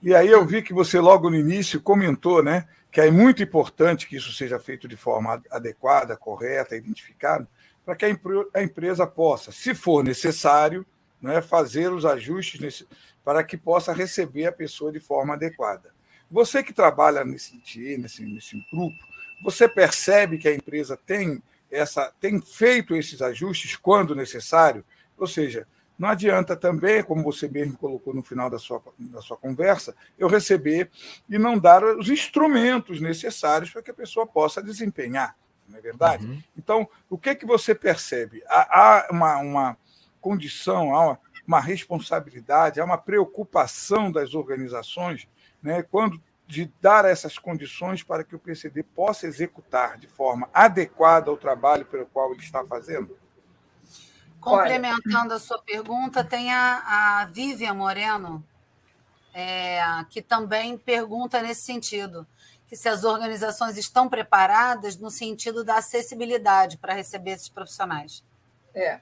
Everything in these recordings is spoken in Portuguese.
E aí eu vi que você logo no início comentou, né, que é muito importante que isso seja feito de forma adequada, correta, identificada, para que a empresa possa, se for necessário, né, fazer os ajustes para que possa receber a pessoa de forma adequada. Você que trabalha nesse grupo, você percebe que a empresa tem feito esses ajustes quando necessário? Ou seja, não adianta também, como você mesmo colocou no final da sua conversa, eu receber e não dar os instrumentos necessários para que a pessoa possa desempenhar, não é verdade? Uhum. Então, o que você percebe? Há uma condição, há uma responsabilidade, há uma preocupação das organizações, né, de dar essas condições para que o PCD possa executar de forma adequada o trabalho pelo qual ele está fazendo? Complementando a sua pergunta, tem a Vivian Moreno, que também pergunta nesse sentido, que se as organizações estão preparadas no sentido da acessibilidade para receber esses profissionais.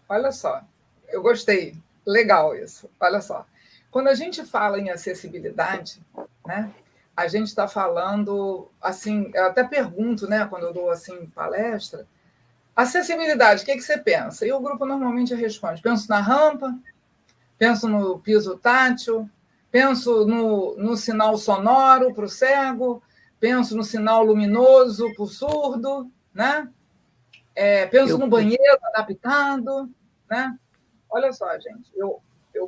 Olha só, eu gostei, legal isso, olha só. Quando a gente fala em acessibilidade, né, a gente está falando, assim, eu até pergunto, né, quando eu dou assim palestra, acessibilidade, o que você pensa? E o grupo normalmente responde, penso na rampa, penso no piso tátil, penso no sinal sonoro para o cego, penso no sinal luminoso para o surdo, né? Penso no banheiro adaptado, né? Olha só, gente, eu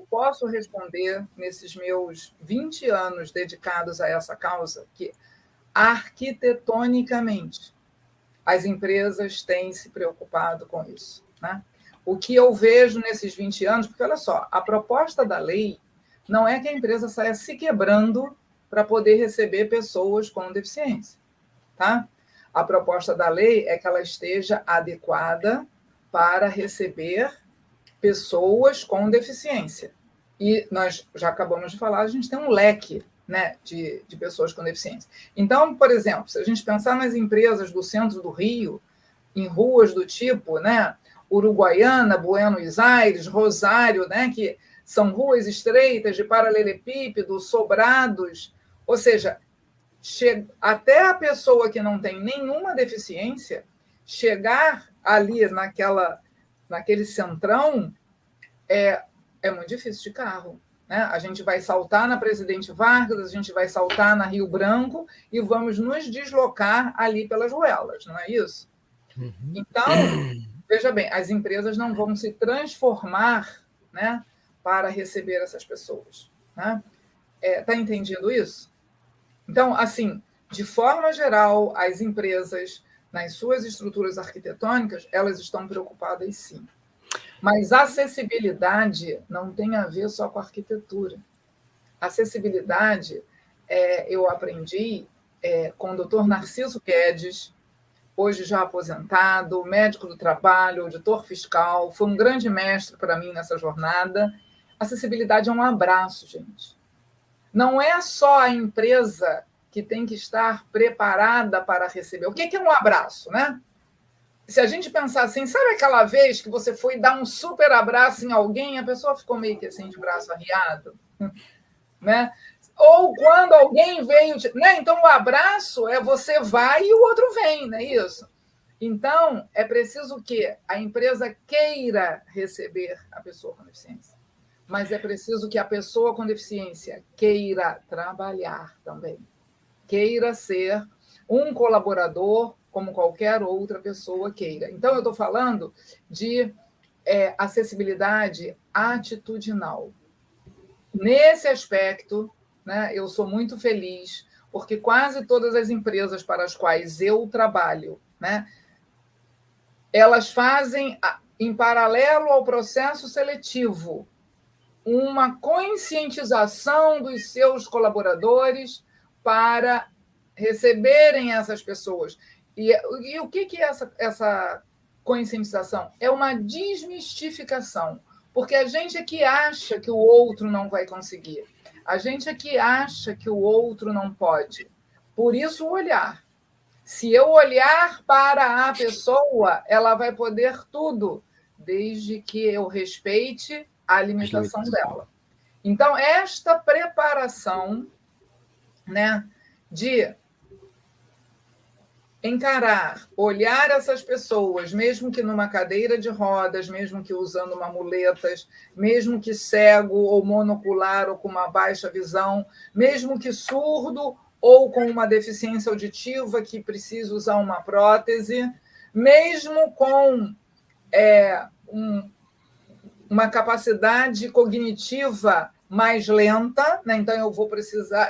posso responder nesses meus 20 anos dedicados a essa causa que, arquitetonicamente, as empresas têm se preocupado com isso, né? O que eu vejo nesses 20 anos, porque, olha só, a proposta da lei não é que a empresa saia se quebrando para poder receber pessoas com deficiência, tá? A proposta da lei é que ela esteja adequada para receber pessoas com deficiência. E nós já acabamos de falar, a gente tem um leque, né, de pessoas com deficiência. Então, por exemplo, se a gente pensar nas empresas do centro do Rio, em ruas do tipo, né, Uruguaiana, Buenos Aires, Rosário, né, que são ruas estreitas de paralelepípedo, sobrados, ou seja, até a pessoa que não tem nenhuma deficiência chegar ali naquele centrão é muito difícil de carro. Né? A gente vai saltar na Presidente Vargas, a gente vai saltar na Rio Branco e vamos nos deslocar ali pelas ruelas, não é isso? Uhum. Então, veja bem, as empresas não vão se transformar, né, para receber essas pessoas. Né? Tá entendendo isso? Então, assim, de forma geral, as empresas, nas suas estruturas arquitetônicas, elas estão preocupadas, sim. Mas acessibilidade não tem a ver só com arquitetura. Acessibilidade, eu aprendi com o doutor Narciso Guedes, hoje já aposentado, médico do trabalho, auditor fiscal, foi um grande mestre para mim nessa jornada. Acessibilidade é um abraço, gente. Não é só a empresa que tem que estar preparada para receber. O que é um abraço, né? Se a gente pensar assim, sabe aquela vez que você foi dar um super abraço em alguém e a pessoa ficou meio que assim de braço arriado? Né? Ou quando alguém veio... Né? Então, o abraço é você vai e o outro vem, não é isso? Então, é preciso que a empresa queira receber a pessoa com deficiência. Mas é preciso que a pessoa com deficiência queira trabalhar também. Queira ser um colaborador como qualquer outra pessoa queira. Então, eu estou falando de acessibilidade atitudinal. Nesse aspecto, né, eu sou muito feliz, porque quase todas as empresas para as quais eu trabalho, né, elas fazem, em paralelo ao processo seletivo, uma conscientização dos seus colaboradores para receberem essas pessoas. E o que é essa conscientização? É uma desmistificação, porque a gente é que acha que o outro não vai conseguir, a gente é que acha que o outro não pode. Por isso, o olhar. Se eu olhar para a pessoa, ela vai poder tudo, desde que eu respeite a limitação dela. Então, esta preparação né, de encarar, olhar essas pessoas, mesmo que numa cadeira de rodas, mesmo que usando uma muletas, mesmo que cego ou monocular ou com uma baixa visão, mesmo que surdo ou com uma deficiência auditiva que precisa usar uma prótese, mesmo com uma capacidade cognitiva mais lenta, né? Então eu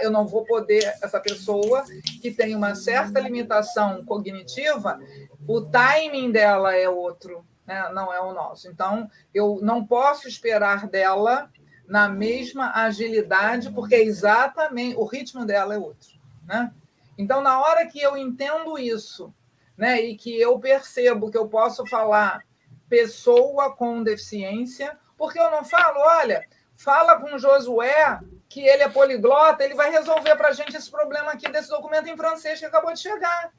não vou poder, essa pessoa que tem uma certa limitação cognitiva, o timing dela é outro, né? Não é o nosso. Então, eu não posso esperar dela na mesma agilidade, porque exatamente o ritmo dela é outro, né? Então, na hora que eu entendo isso, né, e que eu percebo que eu posso falar pessoa com deficiência, porque eu não falo, olha, fala com o Josué, que ele é poliglota, ele vai resolver para a gente esse problema aqui desse documento em francês que acabou de chegar.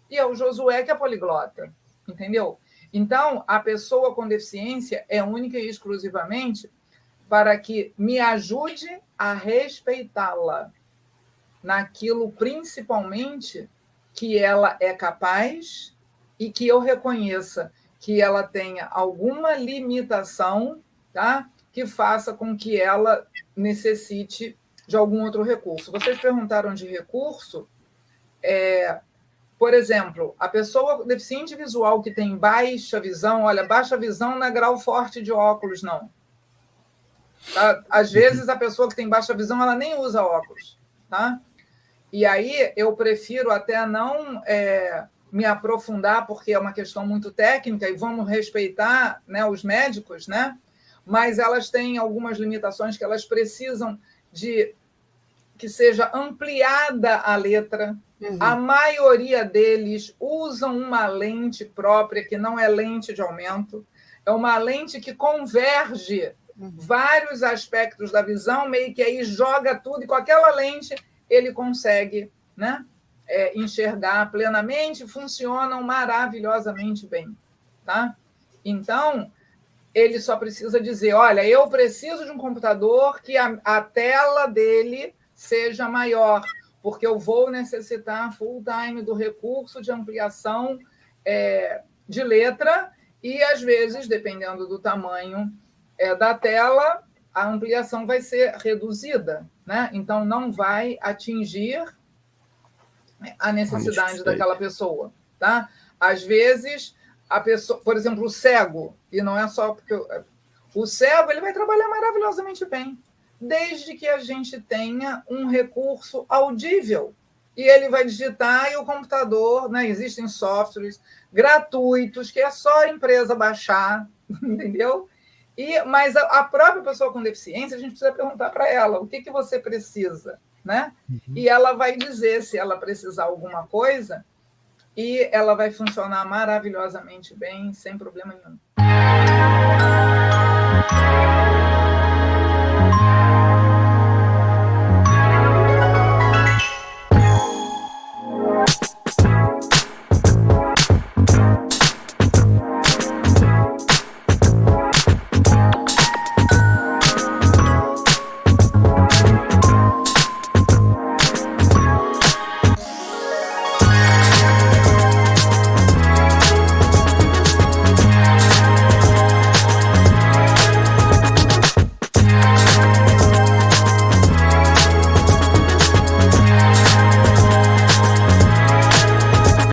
E é o Josué que é poliglota, entendeu? Então, a pessoa com deficiência é única e exclusivamente para que me ajude a respeitá-la naquilo, principalmente, que ela é capaz e que eu reconheça que ela tenha alguma limitação, tá? Que faça com que ela necessite de algum outro recurso. Vocês perguntaram de recurso. Por exemplo, a pessoa deficiente visual que tem baixa visão, olha, baixa visão não é grau forte de óculos, não. Tá? Às vezes, a pessoa que tem baixa visão, ela nem usa óculos, tá? E aí eu prefiro até não me aprofundar, porque é uma questão muito técnica, e vamos respeitar, né, os médicos, né? Mas elas têm algumas limitações que elas precisam de que seja ampliada a letra. Uhum. A maioria deles usam uma lente própria, que não é lente de aumento, é uma lente que converge vários aspectos da visão, meio que aí joga tudo, e com aquela lente ele consegue, né, enxergar plenamente, funcionam maravilhosamente bem. Tá? Então, ele só precisa dizer, olha, eu preciso de um computador que a tela dele seja maior, porque eu vou necessitar full time do recurso de ampliação de letra e, às vezes, dependendo do tamanho da tela, a ampliação vai ser reduzida, né? Então, não vai atingir a necessidade daquela pessoa. Tá? Às vezes, a pessoa, por exemplo, o cego, e não é só porque o cego ele vai trabalhar maravilhosamente bem, desde que a gente tenha um recurso audível. E ele vai digitar e o computador, né, existem softwares gratuitos que é só a empresa baixar, entendeu? Mas a própria pessoa com deficiência, a gente precisa perguntar para ela o que você precisa, né? Uhum. E ela vai dizer se ela precisar alguma coisa e ela vai funcionar maravilhosamente bem, sem problema nenhum.